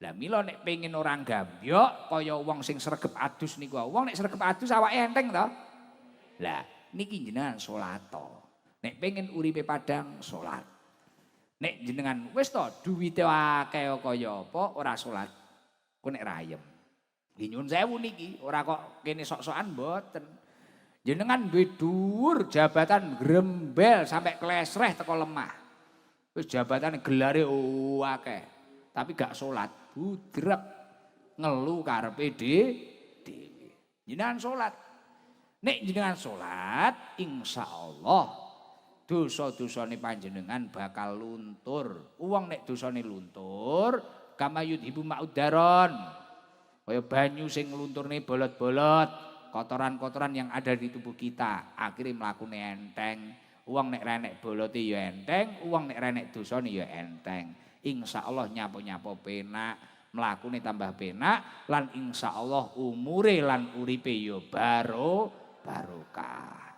Lah mila nek pengin orang gambyok kaya wong sing sregep adus niku. Wong nek sregep adus awake enteng to. Lah niki jenengan salat to. Nek pengin uripe padang salat. Nek jenengan wis to duwite akeh kaya apa ora salat. Ku nek rayem. Nggih nyuwun sewu niki, ora kok kene sok-sokan mboten. Jenengan duwe dhuwur jabatan grembel sampai klesreh teko lemah. Wis jabatan gelare akeh, tapi gak salat, budrek ngelu karepe dhewe. Jenengan salat. Nek jenengan salat, insyaallah dosa-dosane panjenengan bakal luntur. Wong nek dosane luntur, kamayud ibu maudaron. Kaya banyu sing nglunturne bolot-bolot, kotoran-kotoran yang ada di tubuh kita, akhirnya mlakune enteng. Wong nek renek bolote ya enteng, wong nek renek dosane ya enteng. Insyaallah nyapo-nyapo penak, mlakune tambah penak lan insyaallah umure lan uripe ya barokah.